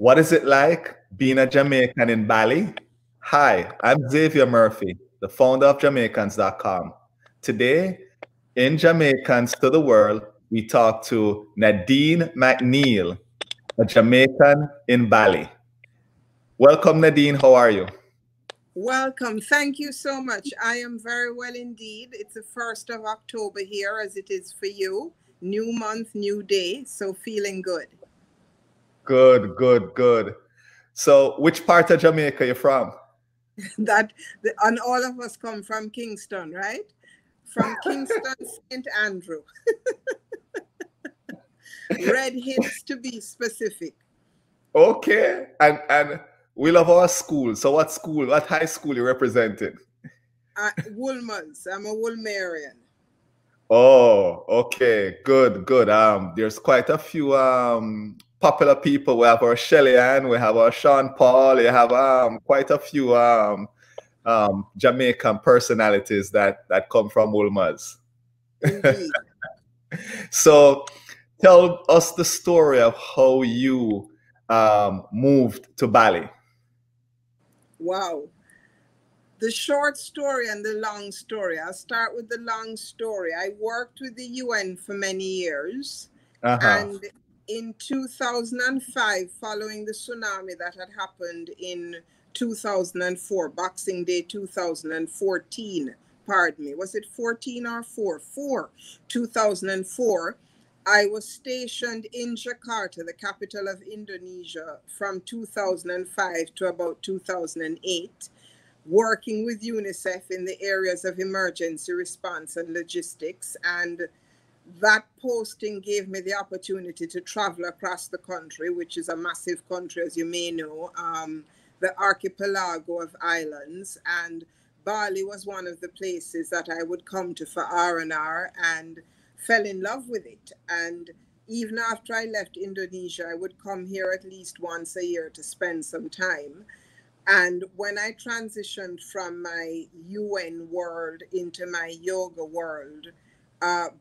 What is it like being a Jamaican in Bali? Hi, I'm Xavier Murphy, the founder of Jamaicans.com. Today, in Jamaicans to the World, we talk to Nadine McNeil, a Jamaican in Bali. Welcome, Nadine. How are you? Welcome. Thank you so much. I am very well indeed. It's the 1st of October here, as it is for you. New month, new day. So feeling good. Good, good, good. So, which part of Jamaica are you from? And all of us come from Kingston, right? From Kingston, St. Andrew. Red Hills, to be specific. Okay. And we love our school. So, what high school you representing? Woolmans. I'm a Woolmarian. Oh, okay, good, good. There's quite a few popular people. We have our Shelly Ann, we have our Sean Paul. You have quite a few Jamaican personalities that come from Woolmers. Indeed. So, tell us the story of how you moved to Bali. Wow. The short story and the long story. I'll start with the long story. I worked with the UN for many years. And in 2005, following the tsunami that had happened in 2004, Boxing Day 2014, pardon me, was it 14 or 4? 2004, I was stationed in Jakarta, the capital of Indonesia, from 2005 to about 2008. Working with UNICEF in the areas of emergency response and logistics. And that posting gave me the opportunity to travel across the country, which is a massive country, as you may know, the archipelago of islands. And Bali was one of the places that I would come to for R&R and fell in love with it. And even after I left Indonesia, I would come here at least once a year to spend some time. And when I transitioned from my UN world into my yoga world,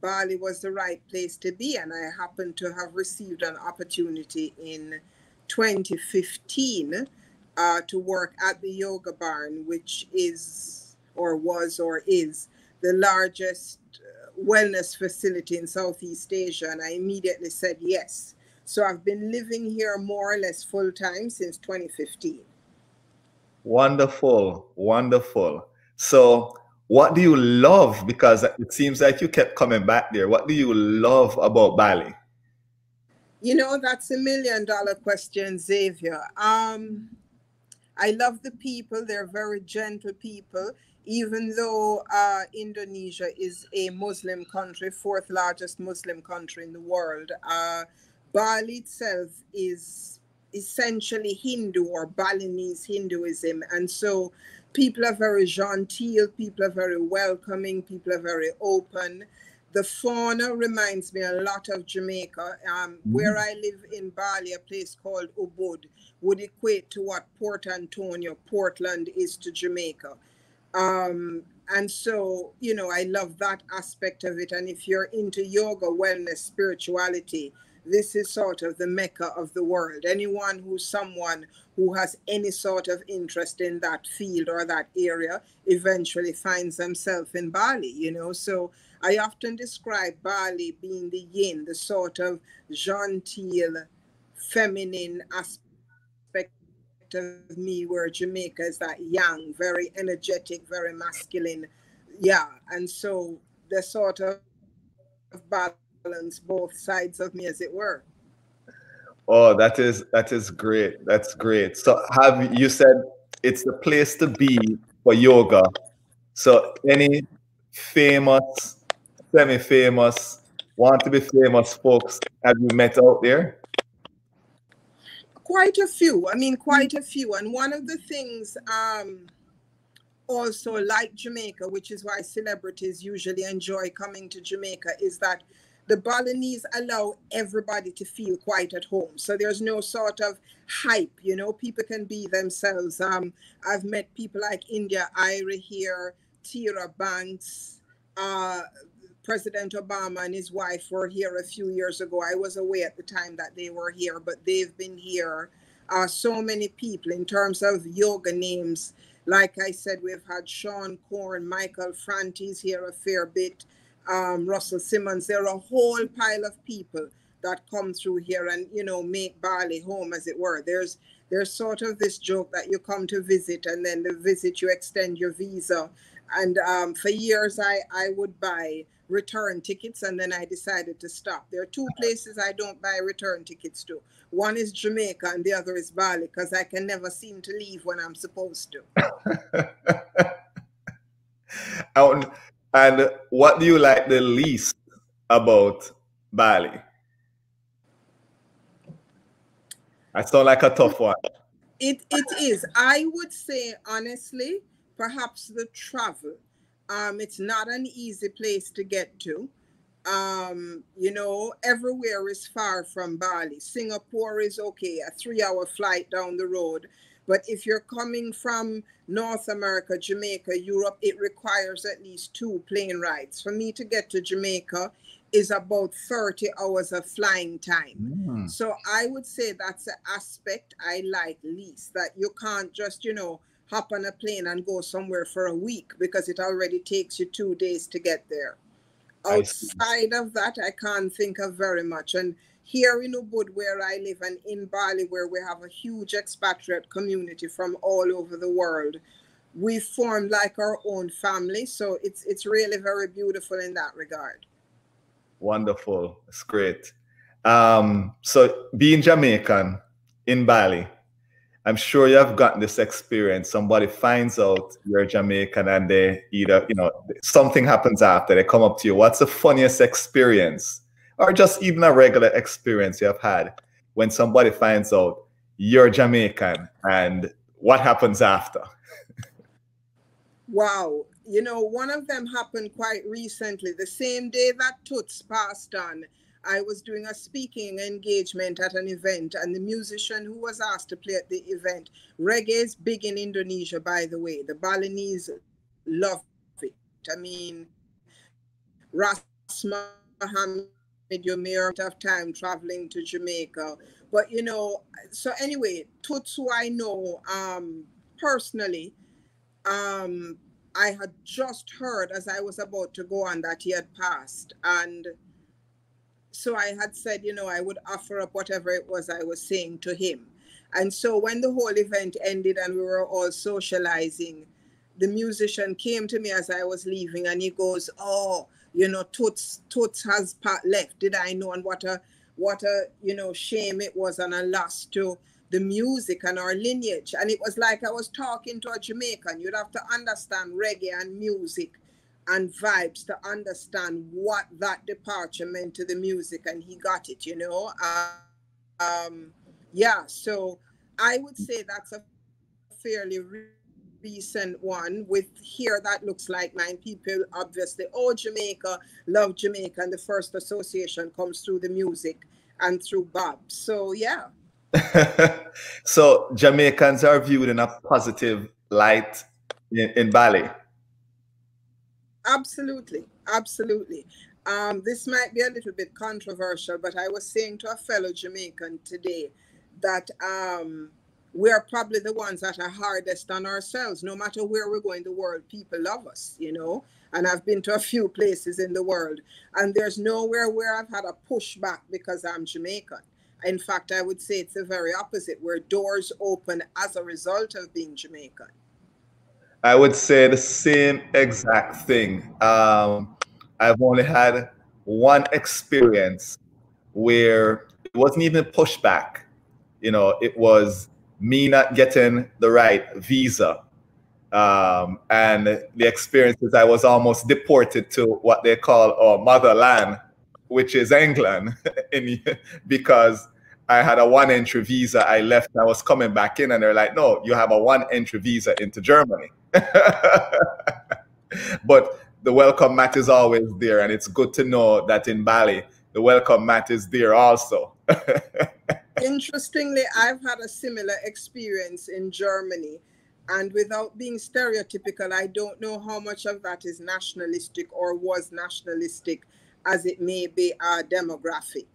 Bali was the right place to be. And I happened to have received an opportunity in 2015 to work at the Yoga Barn, which is or was or is the largest wellness facility in Southeast Asia. And I immediately said yes. So I've been living here more or less full time since 2015. Wonderful, wonderful. So, what do you love? Because it seems like you kept coming back there. What do you love about Bali? You know, that's $1 million question, Xavier. I love the people. They're very gentle people. Even though Indonesia is a Muslim country, 4th largest Muslim country in the world, Bali itself is essentially Hindu or Balinese Hinduism. And so people are very genteel, people are very welcoming, people are very open. The fauna reminds me a lot of Jamaica. Where I live in Bali, a place called Ubud, would equate to what Port Antonio, Portland is to Jamaica. And so, you know, I love that aspect of it. And if you're into yoga, wellness, spirituality, this is sort of the Mecca of the world. Anyone someone who has any sort of interest in that field or that area eventually finds themselves in Bali, you know. So I often describe Bali being the yin, the sort of genteel, feminine aspect of me, where Jamaica is that yang, very energetic, very masculine. Yeah. And so the sort of balance both sides of me, as it were. Oh, that is great. That's great. So, have you said it's the place to be for yoga? So, any famous, semi-famous, want to be famous folks have you met out there? Quite a few. I mean, quite a few. And one of the things also like Jamaica, which is why celebrities usually enjoy coming to Jamaica, is that the Balinese allow everybody to feel quite at home. So there's no sort of hype, you know, people can be themselves. I've met people like India Ira here, Tyra Banks, President Obama and his wife were here a few years ago. I was away at the time that they were here, but they've been here. so many people in terms of yoga names. Like I said, we've had Sean Korn, Michael Franti's here a fair bit, Russell Simmons. There are a whole pile of people that come through here and, you know, make Bali home, as it were. There's sort of this joke that you come to visit, and then the visit you extend your visa. And for years, I would buy return tickets, and then I decided to stop. There are two places I don't buy return tickets to. One is Jamaica and the other is Bali, because I can never seem to leave when I'm supposed to. And what do you like the least about Bali? I sound like a tough one. It is. I would say, honestly, perhaps the travel. It's not an easy place to get to. You know, everywhere is far from Bali. Singapore is okay, a 3-hour flight down the road. But if you're coming from North America, Jamaica, Europe, it requires at least 2 plane rides. For me to get to Jamaica is about 30 hours of flying time. So I would say that's an aspect I like least, that you can't just, you know, hop on a plane and go somewhere for a week, because it already takes you 2 days to get there. Outside of that, I can't think of very much. And here in Ubud, where I live, and in Bali, where we have a huge expatriate community from all over the world, we formed like our own family. So it's really very beautiful in that regard. Wonderful. It's great. So being Jamaican in Bali, I'm sure you have gotten this experience. Somebody finds out you're Jamaican and they either, you know, something happens after, they come up to you. What's the funniest experience, or just even a regular experience you have had when somebody finds out you're Jamaican, and what happens after? Wow. You know, one of them happened quite recently. The same day that Toots passed on, I was doing a speaking engagement at an event, and the musician who was asked to play at the event, reggae is big in Indonesia, by the way. The Balinese love it. I mean, Ras Mohammed, you may have time traveling to Jamaica. But, you know, so anyway, Toots, who I know personally, I had just heard as I was about to go on that he had passed. And so I had said, you know, I would offer up whatever it was I was saying to him. And so when the whole event ended and we were all socializing, the musician came to me as I was leaving, and he goes, "Oh, you know, Toots has left. Did I know?" And what a you know, shame it was, and a loss to the music and our lineage. And it was like I was talking to a Jamaican. You'd have to understand reggae and music and vibes to understand what that departure meant to the music, and he got it, you know. Yeah, so I would say that's a fairly recent one. With here that looks like 9 people, obviously, oh, Jamaica, love Jamaica, and the first association comes through the music and through Bob. So yeah. So Jamaicans are viewed in a positive light in Bali. Absolutely, absolutely. This might be a little bit controversial, but I was saying to a fellow Jamaican today that we are probably the ones that are hardest on ourselves. No matter where we're going in the world, people love us, you know. And I've been to a few places in the world, and there's nowhere where I've had a pushback because I'm Jamaican. In fact, I would say it's the very opposite, where doors open as a result of being Jamaican. I would say the same exact thing. I've only had one experience where it wasn't even pushback. You know, it was me not getting the right visa. And the experience is I was almost deported to what they call motherland, which is England, because I had a 1-entry visa. I left, I was coming back in, and they're like, "No, you have a 1-entry visa into Germany." But the welcome mat is always there, and it's good to know that in Bali, the welcome mat is there also. Interestingly, I've had a similar experience in Germany. And without being stereotypical, I don't know how much of that is nationalistic or was nationalistic, as it may be demographic.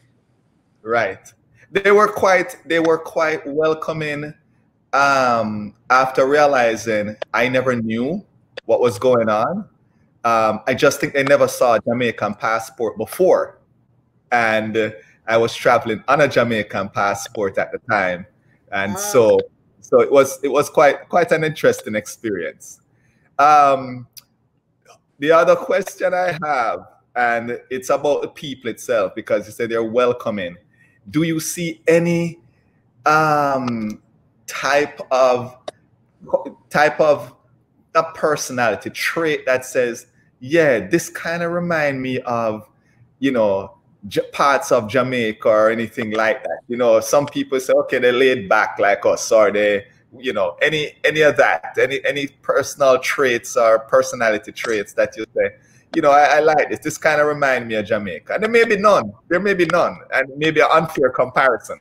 Right. They were quite welcoming. After realizing I never knew what was going on, I just think they never saw a Jamaican passport before, and I was traveling on a Jamaican passport at the time, and so it was quite an interesting experience. The other question I have, and it's about the people itself, because you said they're welcoming. Do you see any type of a personality trait that says, yeah, this kind of remind me of, you know, parts of Jamaica or anything like that? You know, some people say, okay, they're laid back like us, or they, you know, any of that, any personal traits or personality traits that you say, you know, I like this. This kind of remind me of Jamaica. And there may be none. There may be none, and maybe an unfair comparison.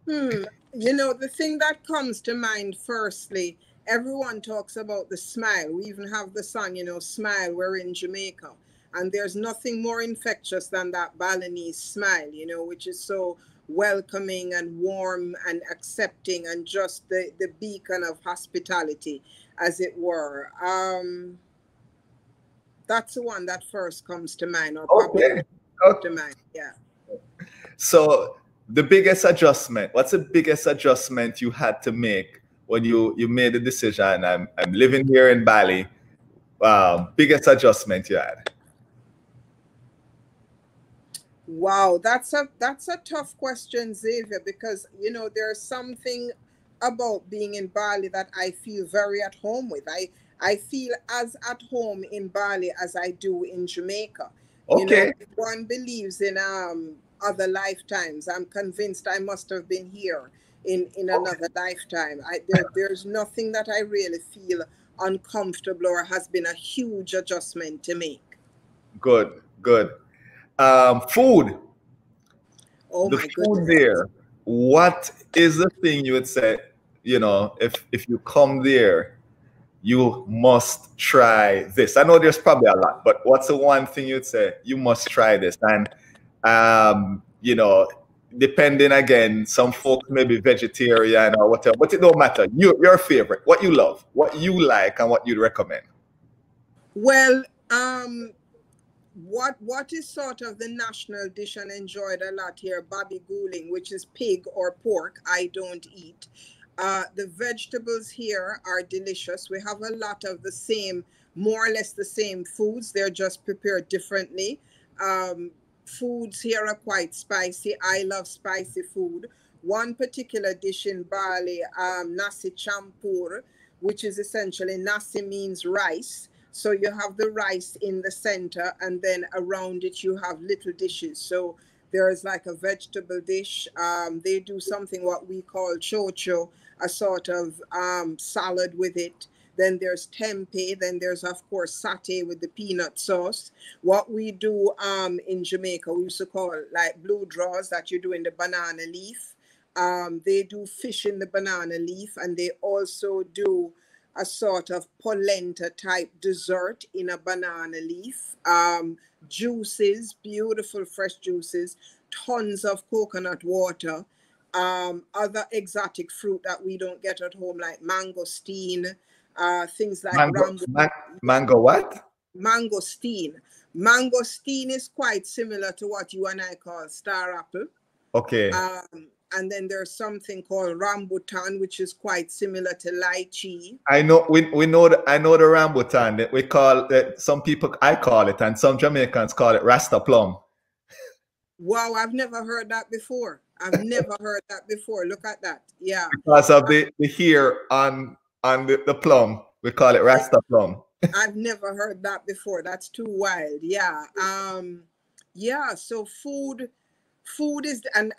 You know, the thing that comes to mind firstly, everyone talks about the smile. We even have the song, you know, Smile, we're in Jamaica. And there's nothing more infectious than that Balinese smile, you know, which is so welcoming and warm and accepting, and just the beacon of hospitality, as it were. That's the one that first comes to mind, or probably comes to mind. Yeah. So the biggest adjustment, what's the biggest adjustment you had to make when you made the decision, I'm living here in Bali? Biggest adjustment you had? Wow, that's a tough question, Xavier, because, you know, there's something about being in Bali that I feel very at home with. I feel as at home in Bali as I do in Jamaica. Okay. You know, if one believes in other lifetimes, I'm convinced I must have been here in another lifetime. There's nothing that I really feel uncomfortable or has been a huge adjustment to make. Good. Food. Oh, the my food goodness. there. What is the thing you would say, you know, if you come there, you must try this? I know there's probably a lot, but what's the one thing you'd say, you must try this? And you know, depending, again, some folks may be vegetarian or whatever, but it don't matter. Your favorite, what you love, what you like, and what you'd recommend. Well, what is sort of the national dish and enjoyed a lot here, babi guling, which is pig or pork. I don't eat. The vegetables here are delicious. We have a lot of the same, more or less the same foods. They're just prepared differently. Foods here are quite spicy. I love spicy food. One particular dish in Bali, nasi campur, which is essentially, nasi means rice. So you have the rice in the center, and then around it you have little dishes. So there is like a vegetable dish. They do something what we call chocho, a sort of salad with it. Then there's tempeh. Then there's, of course, satay with the peanut sauce. What we do in Jamaica, we used to call it like blue draws, that you do in the banana leaf. They do fish in the banana leaf, and they also do a sort of polenta type dessert in a banana leaf. Juices, beautiful fresh juices, tons of coconut water, other exotic fruit that we don't get at home, like mangosteen, things like mango what? Mangosteen. Mangosteen is quite similar to what you and I call star apple. Okay. And then there's something called rambutan, which is quite similar to lychee. I know I know the rambutan. We call it, some people, I call it, and some Jamaicans call it Rasta plum. Wow, I've never heard that before. I've never heard that before. Look at that. Yeah. Because of the hair on the plum, we call it Rasta plum. I've never heard that before. That's too wild. Yeah. Yeah, so food is, and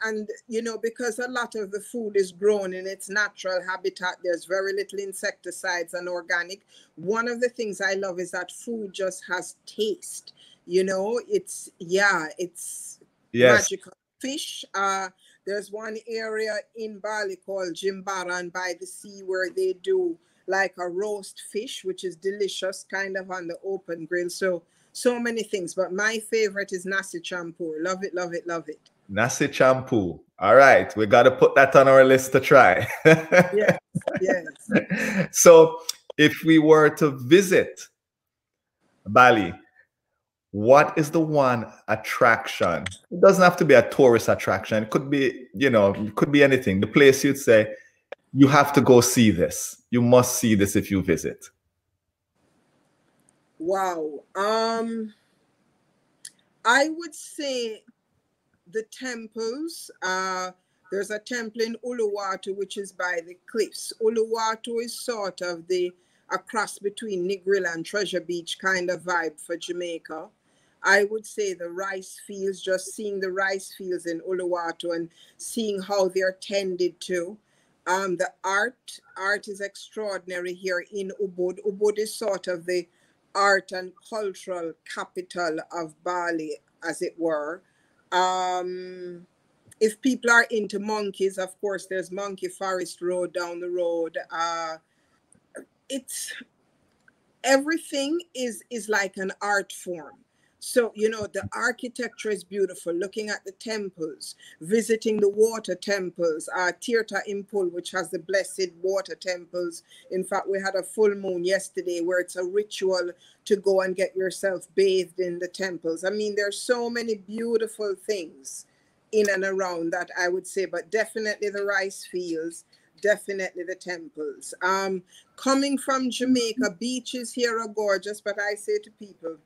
you know, because a lot of the food is grown in its natural habitat, there's very little insecticides and organic. One of the things I love is that food just has taste. You know, it's magical. Fish, there's one area in Bali called Jimbaran by the sea where they do like a roast fish, which is delicious, kind of on the open grill. So many things, but my favorite is nasi campur. Love it, love it, love it. Nasi champu. All right, we got to put that on our list to try. Yes, yes. So, if we were to visit Bali, what is the one attraction? It doesn't have to be a tourist attraction. It could be, it could be anything. The place you'd say, you have to go see this. You must see this if you visit. Wow. I would say the temples. There's a temple in Uluwatu, which is by the cliffs. Uluwatu is sort of a cross between Negril and Treasure Beach kind of vibe for Jamaica. I would say the rice fields, just seeing the rice fields in Uluwatu and seeing how they're tended to. The art is extraordinary here in Ubud. Ubud is sort of the art and cultural capital of Bali, as it were. If people are into monkeys, of course, there's Monkey Forest Road down the road. Everything is like an art form. So, the architecture is beautiful, looking at the temples, visiting the water temples, Tirta Impul, which has the blessed water temples. In fact, we had a full moon yesterday where it's a ritual to go and get yourself bathed in the temples. I mean, there's so many beautiful things in and around that, I would say, but definitely the rice fields, definitely the temples. Coming from Jamaica, beaches here are gorgeous, but I say to people,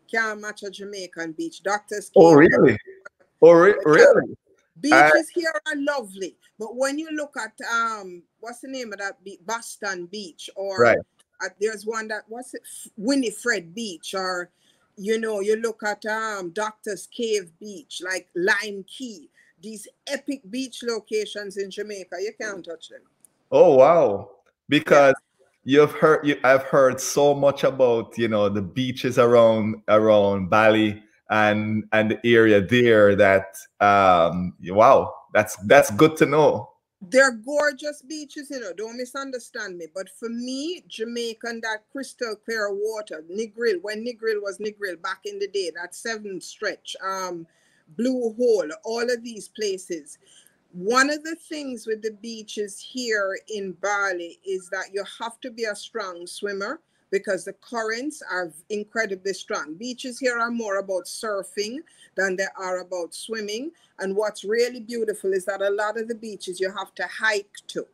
can't match a Jamaican beach. Doctors Oh, really? Really? Beaches here are lovely, but when you look at what's the name of that beach? Boston Beach, or right. There's one that Winifred Beach, or you look at Doctor's Cave Beach, like Lime Key. These epic beach locations in Jamaica, you can't touch them. Oh wow! Because I've heard so much about the beaches around Bali and the area there that wow, that's good to know. They're gorgeous beaches, don't misunderstand me. But for me, Jamaican, that crystal clear water, Negril, when Negril was Negril back in the day, that 7th stretch, Blue Hole, all of these places. One of the things with the beaches here in Bali is that you have to be a strong swimmer because the currents are incredibly strong. Beaches here are more about surfing than they are about swimming. And what's really beautiful is that a lot of the beaches you have to hike to.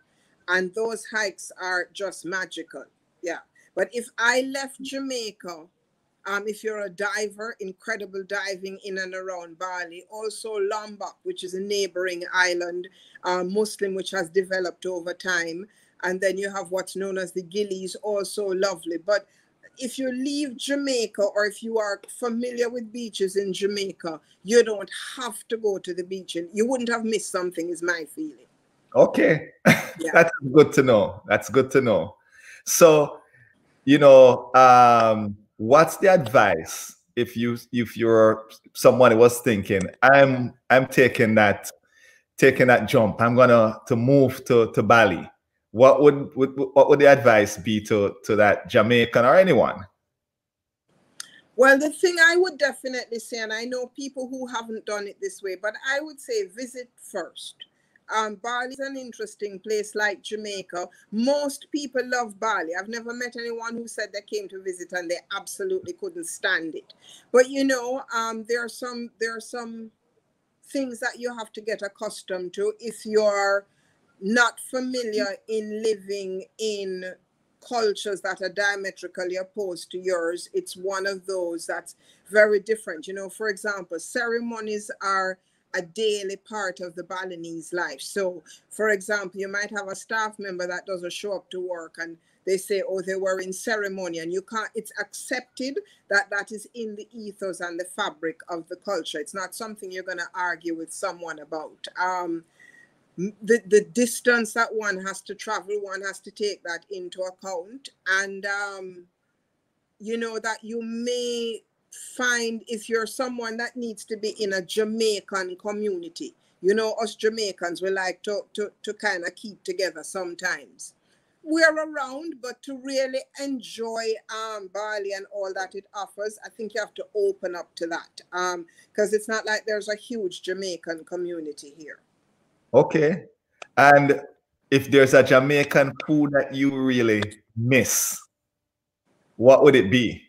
And those hikes are just magical. Yeah. But if I left Jamaica, if you're a diver, incredible diving in and around Bali. Also Lombok, which is a neighboring island, Muslim, which has developed over time. And then you have what's known as the Gillies, also lovely. But if you leave Jamaica, or if you are familiar with beaches in Jamaica, you don't have to go to the beach. And you wouldn't have missed something, is my feeling. Okay. Yeah. That's good to know. That's good to know. So, what's the advice if you're someone who was thinking, I'm taking that jump, I'm gonna move to Bali? What would the advice be to that Jamaican or anyone? Well, the thing I would definitely say, and I know people who haven't done it this way, but I would say visit first. Bali is an interesting place, like Jamaica. Most people love Bali. I've never met anyone who said they came to visit and they absolutely couldn't stand it. But there are some things that you have to get accustomed to if you're not familiar in living in cultures that are diametrically opposed to yours. It's one of those that's very different. For example, ceremonies are a daily part of the Balinese life. So, for example, you might have a staff member that doesn't show up to work and they say, oh, they were in ceremony, and it's accepted that is in the ethos and the fabric of the culture. It's not something you're going to argue with someone about. The distance that one has to travel, one has to take that into account. And, that you may find, if you're someone that needs to be in a Jamaican community, us Jamaicans, we like to kind of keep together sometimes. we're around, but to really enjoy Bali and all that it offers, I think you have to open up to that, because it's not like there's a huge Jamaican community here. Okay. And if there's a Jamaican food that you really miss, what would it be?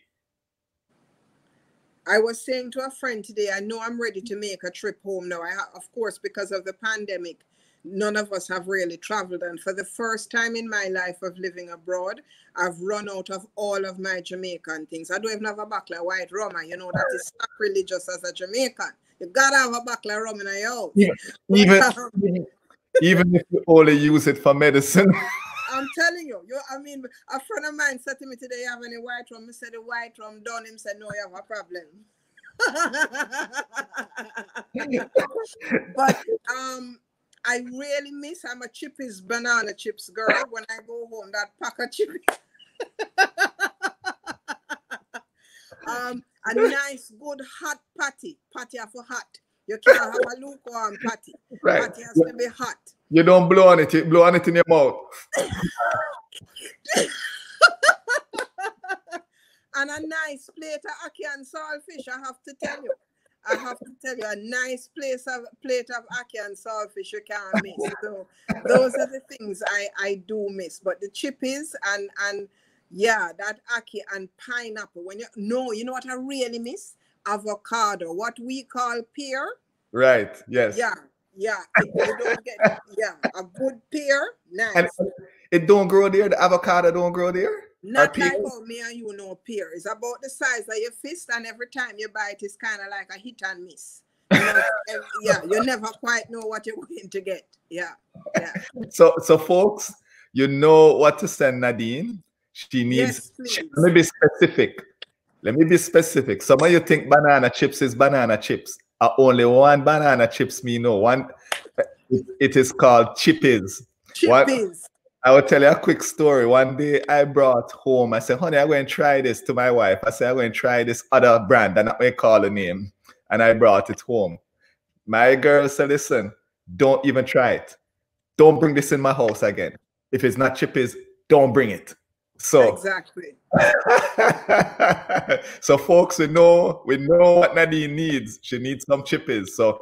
I was saying to a friend today, I know I'm ready to make a trip home now. Of course, because of the pandemic, none of us have really traveled. And for the first time in my life of living abroad, I've run out of all of my Jamaican things. I don't even have a bottle of white rum. And you know, that is sacrilegious as a Jamaican. You gotta have a bottle of rum in your house. Even if you only use it for medicine. I'm telling you, I mean, a friend of mine said to me today, you have any white rum? I said, the white rum done. Him said, no, you have a problem. But I really miss, I'm a Chippies banana chips girl. When I go home, that pack of Chippies. A nice, good hot patty. Patty for hot. You can't have a lukewarm patty. Right. Patty has to be hot. You don't blow on it. You blow on it in your mouth. And a nice plate of ackee and saltfish, I have to tell you. I have to tell you, a nice plate of ackee and saltfish you can't miss. So those are the things I do miss. But the chippies and yeah, that ackee and pineapple. You know what I really miss? Avocado, what we call pear. Right, yes. Yeah. You don't get a good pear. Nice. And it don't grow there, the avocado don't grow there? Not like how me and you know pear. It's about the size of your fist, and every time you buy it, it's kind of like a hit and miss. You never quite know what you're going to get. Yeah. So folks, you know what to send Nadine. She needs, let me be specific. Some of you think banana chips is banana chips. Only one banana chips me know. One, it is called chippies. I will tell you a quick story. One day I brought home, I said, honey, I'm going to try this to my wife. I said, I'm going to try this other brand. I'm not going to call the name. And I brought it home. My girl said, listen, don't even try it. Don't bring this in my house again. If it's not chippies, don't bring it. So exactly. So folks, we know what Nadine needs. She needs some chippies. So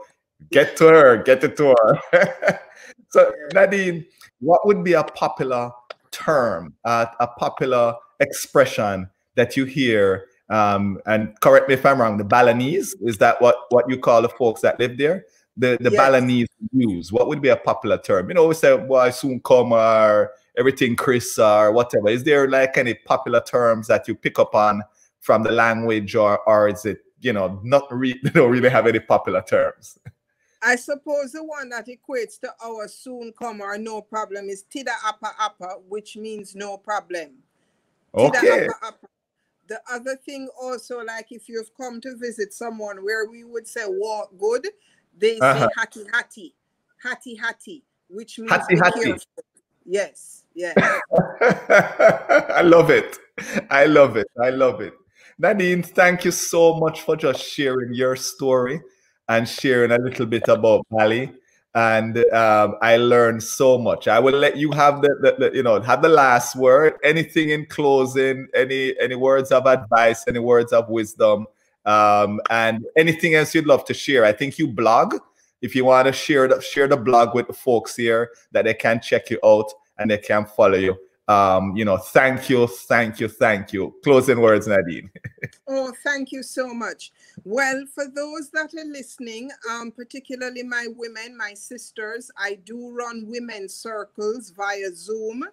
get to her, get it to her. So Nadine, what would be a popular term, a popular expression that you hear? And correct me if I'm wrong. The Balinese, is that what you call the folks that live there? The yes. Balinese use. What would be a popular term? You know, we say, "Well, I soon come," or "everything Chris," or whatever. Is there like any popular terms that you pick up on from the language, or is it, you know, not really, they don't really have any popular terms? I suppose the one that equates to our soon come or no problem is Tida Appa Appa, which means no problem. Okay. Tida Appa Appa. The other thing also, like if you've come to visit someone where we would say walk good, they say hattie hattie, hattie hattie, which means hattie hattie. Yes, yes. I love it. I love it. I love it. Nadine, thank you so much for just sharing your story and sharing a little bit about Bali. And I learned so much. I will let you have have the last word. Anything in closing? Any words of advice? Any words of wisdom? And anything else you'd love to share? I think you blog. If you want to share the blog with the folks here, that they can check you out and they can follow you. Thank you. Closing words, Nadine. Oh, thank you so much. Well, for those that are listening, particularly my women, my sisters, I do run women's circles via Zoom.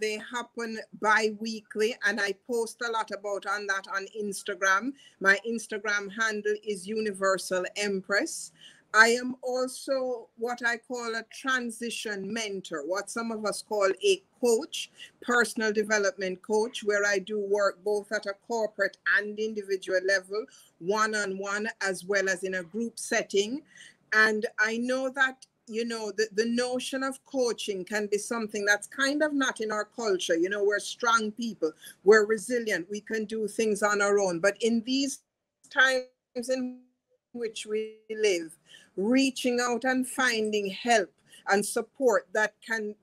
They happen bi-weekly, and I post a lot about that on Instagram. My Instagram handle is Universal Empress. I am also what I call a transition mentor, what some of us call a coach, personal development coach, where I do work both at a corporate and individual level, one-on-one, as well as in a group setting. And I know that, you know, the notion of coaching can be something that's kind of not in our culture. You know, we're strong people, we're resilient, we can do things on our own. But in these times in which we live, reaching out and finding help, and support that can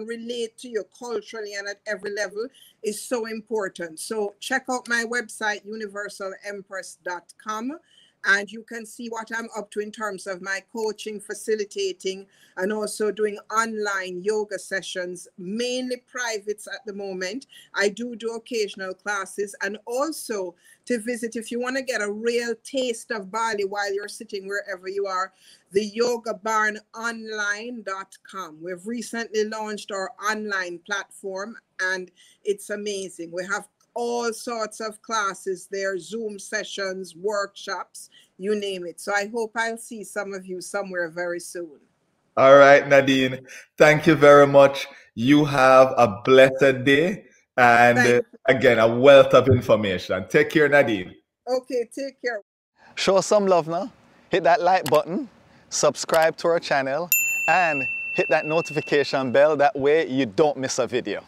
relate to you culturally and at every level is so important. So check out my website, universalempress.com. And you can see what I'm up to in terms of my coaching, facilitating, and also doing online yoga sessions, mainly privates at the moment. I do occasional classes, and also to visit, if you want to get a real taste of Bali while you're sitting wherever you are, the yogabarnonline.com. We've recently launched our online platform, and it's amazing. We have all sorts of classes there, Zoom sessions, workshops, you name it. So I hope I'll see some of you somewhere very soon. All right, Nadine. Thank you very much. You have a blessed day. And again, a wealth of information. Take care, Nadine. Okay, take care. Show some love now. Hit that like button, subscribe to our channel, and hit that notification bell. That way you don't miss a video.